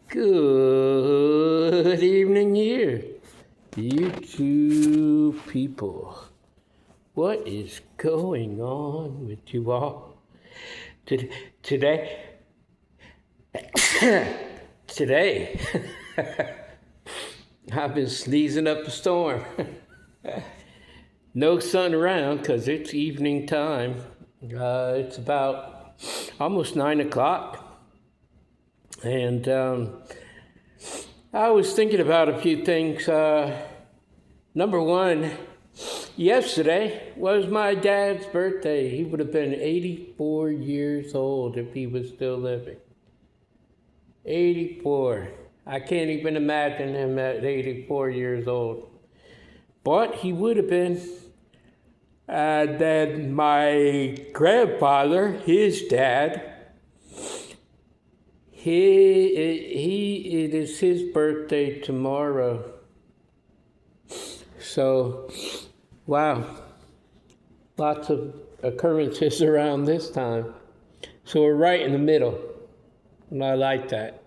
Good evening here, you two people. What is going on with you all today? Today, I've been sneezing up a storm. No sun around because it's evening time. It's about almost 9 o'clock. And I was thinking about a few things. Number one, yesterday was my dad's birthday. He would have been 84 years old if he was still living. 84. I can't even imagine him at 84 years old. But he would have been. Then my grandfather, his dad, it is his birthday tomorrow. So, wow, lots of occurrences around this time. So we're right in the middle, and I like that.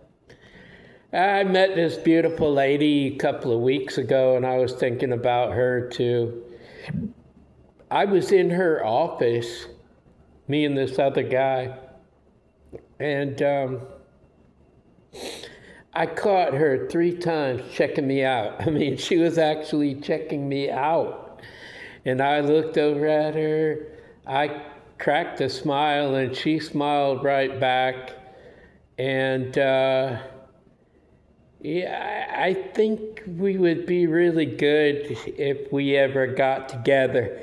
I met this beautiful lady a couple of weeks ago, and I was thinking about her too. I was in her office, me and this other guy, and I caught her 3 times checking me out. I mean, she was actually checking me out. And I looked over at her, I cracked a smile, and she smiled right back. And yeah, I think we would be really good if we ever got together.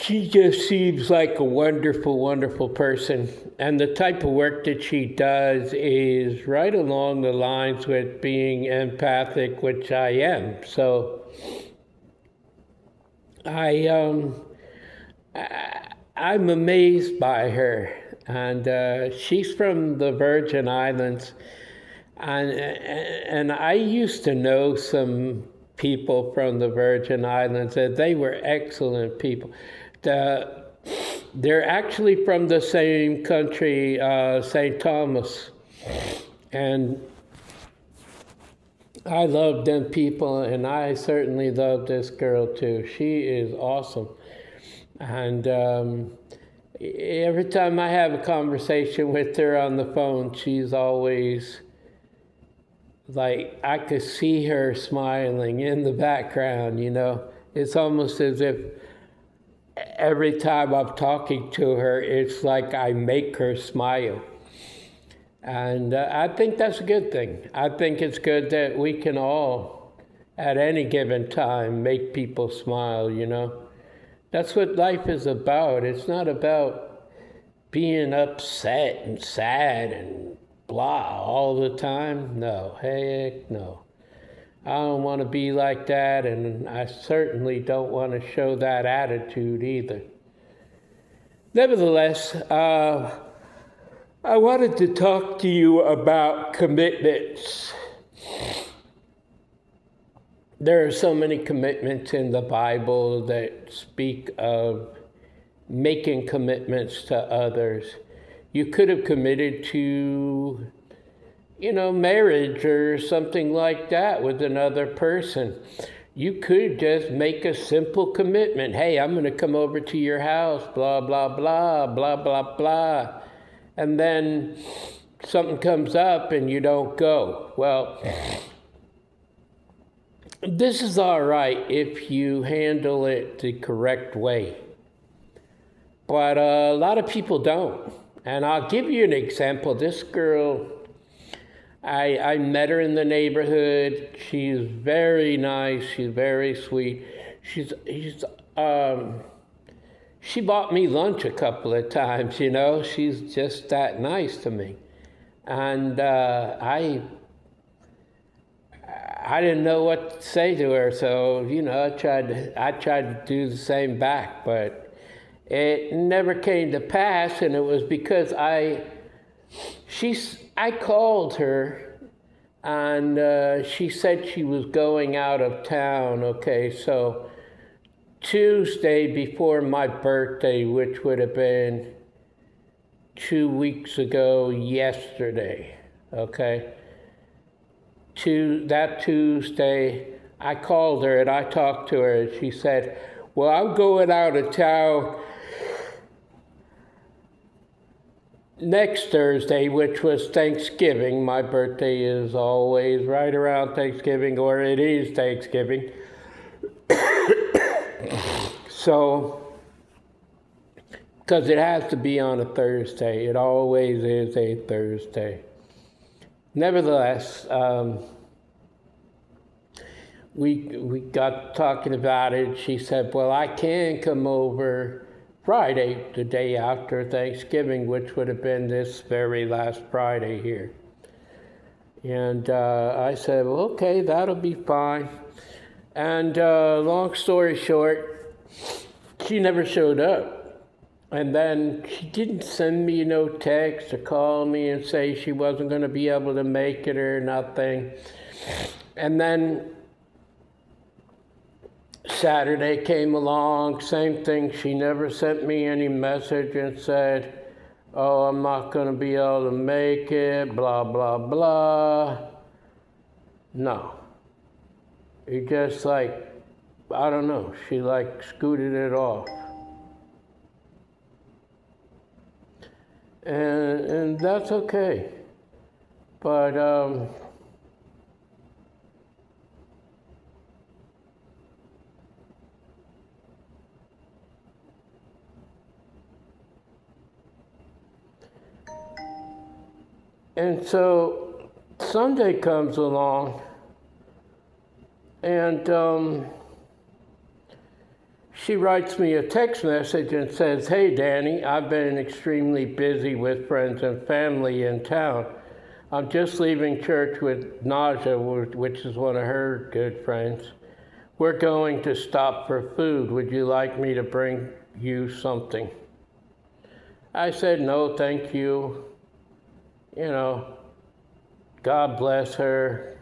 She just seems like a wonderful, wonderful person. And the type of work that she does is right along the lines with being empathic, which I am. So I'm amazed by her. And she's from the Virgin Islands. And I used to know some people from the Virgin Islands, and they were excellent people. They're actually from the same country, St. Thomas, and I love them people, and I certainly love this girl too. She is awesome, and every time I have a conversation with her on the phone, she's always like, I could see her smiling in the background, you know. It's almost as if every time I'm talking to her, it's like I make her smile. And I think that's a good thing. I think it's good that we can all, at any given time, make people smile, you know. That's what life is about. It's not about being upset and sad and blah all the time. No, heck no. I don't want to be like that, and I certainly don't want to show that attitude either. Nevertheless, I wanted to talk to you about commitments. There are so many commitments in the Bible that speak of making commitments to others. You could have committed to, marriage or something like that with another person. You could just make a simple commitment. Hey, I'm going to come over to your house, blah, blah, blah, blah, blah, blah. And then something comes up and you don't go. Well, this is all right if you handle it the correct way. But a lot of people don't. And I'll give you an example. This girl, I met her in the neighborhood. She's very nice. She's very sweet. She bought me lunch a couple of times, you know. She's just that nice to me. And I didn't know what to say to her, so, I tried to do the same back, but it never came to pass, and it was because I called her, and she said she was going out of town. Okay, so Tuesday before my birthday, which would have been 2 weeks ago yesterday, okay? that Tuesday, I called her and I talked to her, and she said, well, I'm going out of town next Thursday, which was Thanksgiving. My birthday is always right around Thanksgiving, or it is Thanksgiving. So, because it has to be on a Thursday. It always is a Thursday. Nevertheless, we got talking about it. She said, well, I can come over Friday, the day after Thanksgiving, which would have been this very last Friday here. And I said, well, okay, that'll be fine. And long story short, she never showed up. And then she didn't send me no text or call me and say she wasn't going to be able to make it or nothing. And then Saturday came along, same thing. She never sent me any message and said, oh, I'm not going to be able to make it, blah, blah, blah. No. It just like, I don't know, she like scooted it off. And that's okay. But and so Sunday comes along, and she writes me a text message and says, hey, Danny, I've been extremely busy with friends and family in town. I'm just leaving church with Naja, which is one of her good friends. We're going to stop for food. Would you like me to bring you something? I said, no, thank you. You know, God bless her.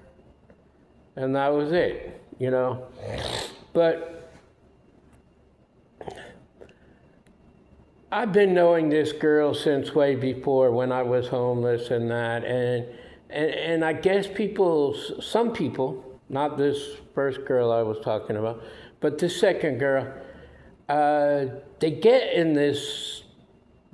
And that was it, you know. But I've been knowing this girl since way before when I was homeless and that. And I guess some people, not this first girl I was talking about, but the second girl, they get in this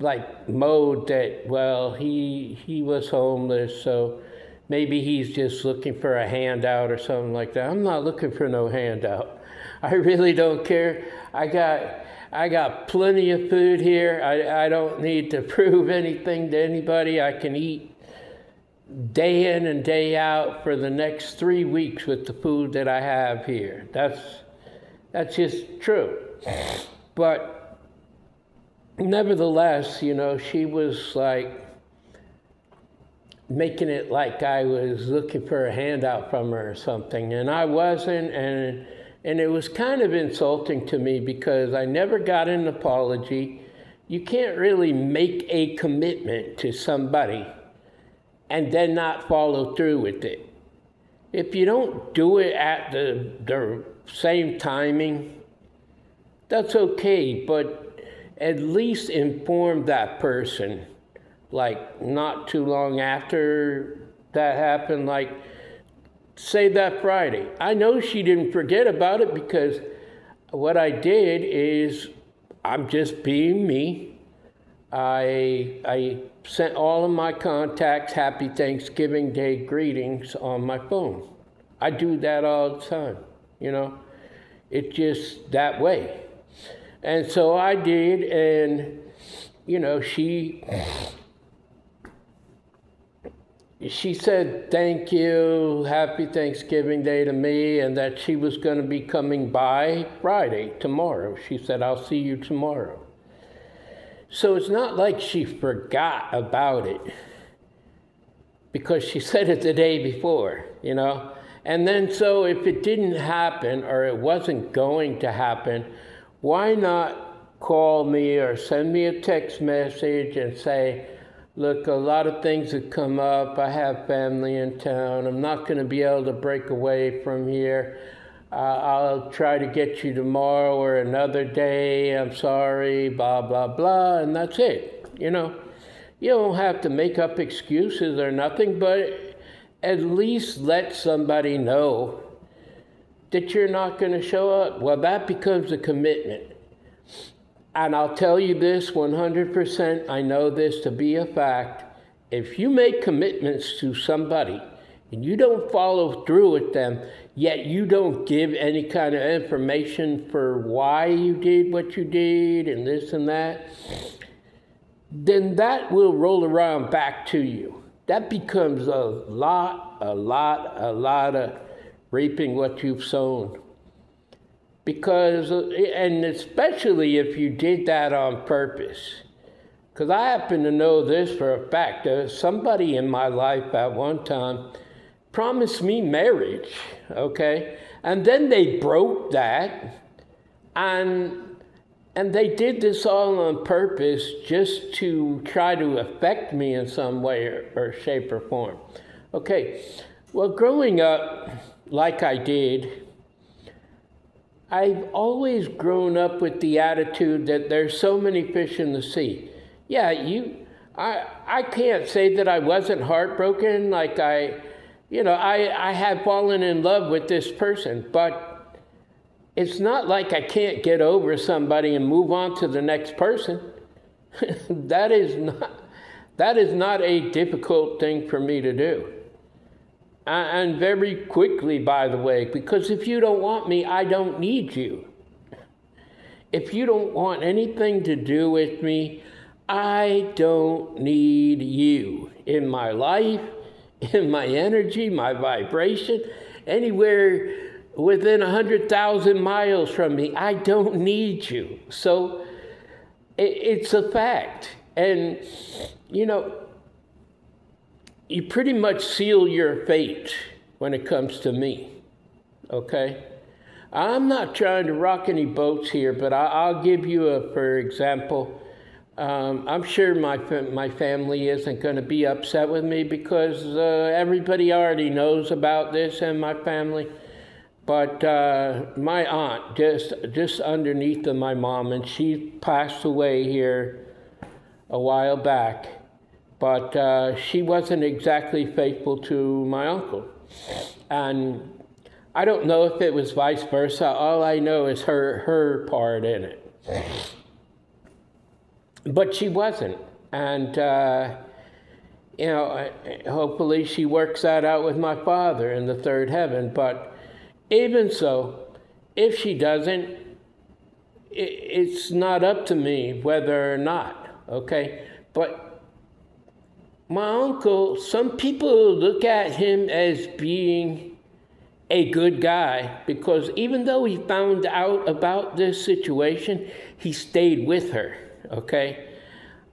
like mode that, well, he was homeless, so maybe he's just looking for a handout or something like that. I'm not looking for no handout. I really don't care. I got plenty of food here. I don't need to prove anything to anybody. I can eat day in and day out for the next 3 weeks with the food that I have here. That's just true. But nevertheless, you know, she was like making it like I was looking for a handout from her or something, and I wasn't, and it was kind of insulting to me because I never got an apology. You can't really make a commitment to somebody and then not follow through with it. If you don't do it at the same timing, that's okay, but at least inform that person, like not too long after that happened, like say that Friday. I know she didn't forget about it because what I did is I'm just being me. I sent all of my contacts Happy Thanksgiving Day greetings on my phone. I do that all the time, you know. It's just that way. And so I did, and, you know, she said thank you, Happy Thanksgiving Day to me, and that she was going to be coming by Friday, tomorrow. She said, I'll see you tomorrow. So it's not like she forgot about it because she said it the day before, you know. And then so if it didn't happen or it wasn't going to happen, why not call me or send me a text message and say, look, a lot of things have come up. I have family in town. I'm not going to be able to break away from here. I'll try to get you tomorrow or another day. I'm sorry, blah, blah, blah. And that's it. You know, you don't have to make up excuses or nothing, but at least let somebody know that you're not going to show up. Well, that becomes a commitment. And I'll tell you this 100%, I know this to be a fact. If you make commitments to somebody and you don't follow through with them, yet you don't give any kind of information for why you did what you did and this and that, then that will roll around back to you. That becomes a lot of reaping what you've sown. Because, and especially if you did that on purpose. Because I happen to know this for a fact. Somebody in my life at one time promised me marriage, okay? And then they broke that, and they did this all on purpose just to try to affect me in some way or shape or form. Okay, well, growing up like I did, I've always grown up with the attitude that there's so many fish in the sea. Yeah, I can't say that I wasn't heartbroken, like I had fallen in love with this person, but it's not like I can't get over somebody and move on to the next person. That is not a difficult thing for me to do. And very quickly, by the way, because if you don't want me, I don't need you. If you don't want anything to do with me, I don't need you in my life, in my energy, my vibration, anywhere within 100,000 miles from me. I don't need you. So it's a fact. And, you pretty much seal your fate when it comes to me, okay? I'm not trying to rock any boats here, but I'll give you for example. I'm sure my family isn't going to be upset with me because everybody already knows about this in my family. But my aunt, just underneath of my mom, and she passed away here a while back. But she wasn't exactly faithful to my uncle. And I don't know if it was vice versa. All I know is her part in it. But she wasn't. And, hopefully she works that out with my father in the third heaven. But even so, if she doesn't, it's not up to me whether or not, okay? But my uncle, some people look at him as being a good guy because even though he found out about this situation, he stayed with her, okay?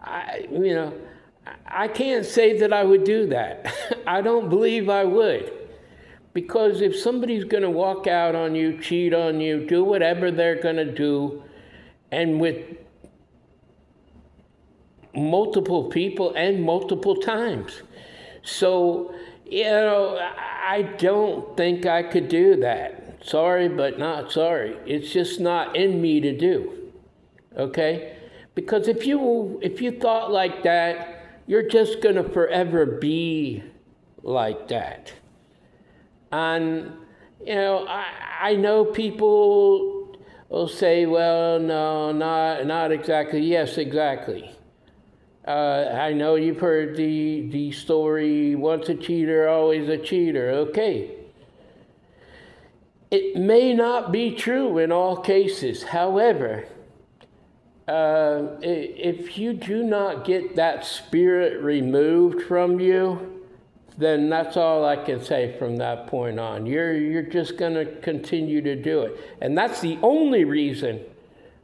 I can't say that I would do that. I don't believe I would. Because if somebody's going to walk out on you, cheat on you, do whatever they're going to do, and with multiple people and multiple times. So, I don't think I could do that. Sorry, but not sorry. It's just not in me to do. Okay? Because if you thought like that, you're just going to forever be like that. And, I know people will say, well, no, not exactly. Yes, exactly. I know you've heard the story, once a cheater, always a cheater. Okay. It may not be true in all cases. However, if you do not get that spirit removed from you, then that's all I can say from that point on. You're just going to continue to do it. And that's the only reason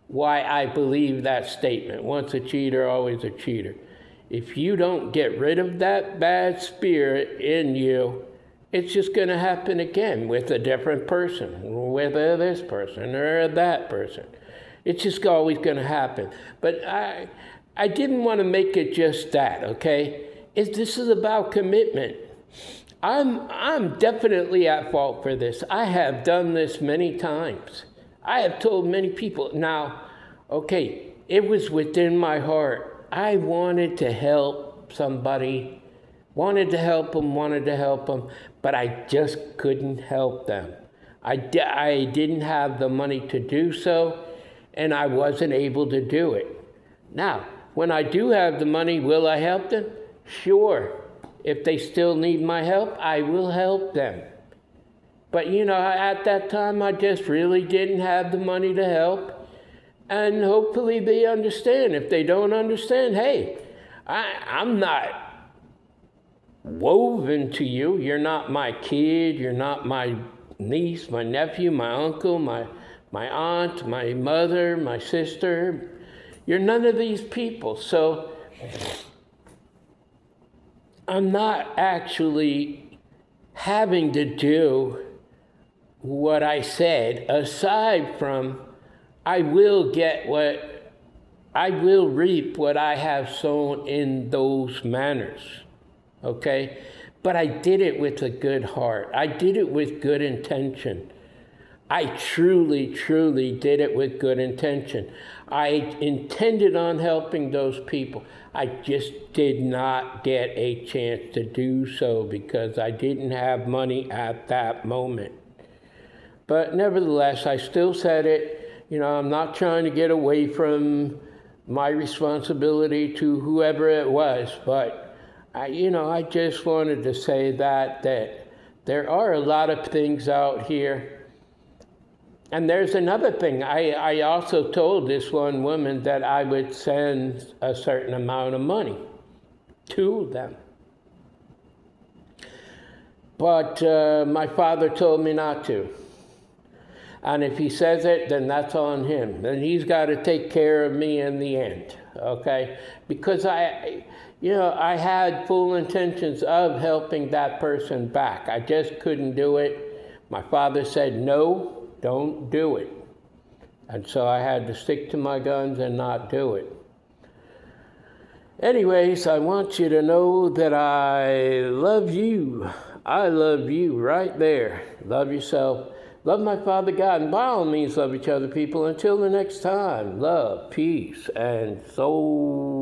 why I believe that statement. Once a cheater, always a cheater. If you don't get rid of that bad spirit in you, it's just going to happen again with a different person, with this person or that person. It's just always going to happen. But I didn't want to make it just that, okay? This is about commitment. I'm definitely at fault for this. I have done this many times. I have told many people. Now, okay, it was within my heart. I wanted to help somebody Wanted to help them, but I just couldn't help them. I didn't have the money to do so, and I wasn't able to do it. Now, when I do have the money, will I help them? Sure. If they still need my help, I will help them. But at that time, I just really didn't have the money to help. And hopefully they understand. If they don't understand, hey, I'm not woven to you. You're not my kid. You're not my niece, my nephew, my uncle, my aunt, my mother, my sister. You're none of these people. So I'm not actually having to do what I said, aside from I will reap what I have sown in those manners. Okay? But I did it with a good heart. I did it with good intention. I truly, truly did it with good intention. I intended on helping those people. I just did not get a chance to do so because I didn't have money at that moment. But nevertheless, I still said it. I'm not trying to get away from my responsibility to whoever it was, but I just wanted to say that there are a lot of things out here. And there's another thing. I also told this one woman that I would send a certain amount of money to them. But my father told me not to. And if he says it, then that's on him. And he's got to take care of me in the end, okay? Because I had full intentions of helping that person back. I just couldn't do it. My father said, no, don't do it. And so I had to stick to my guns and not do it. Anyways, I want you to know that I love you. I love you right there. Love yourself. Love my Father God, and by all means love each other, people. Until the next time, love, peace, and soul.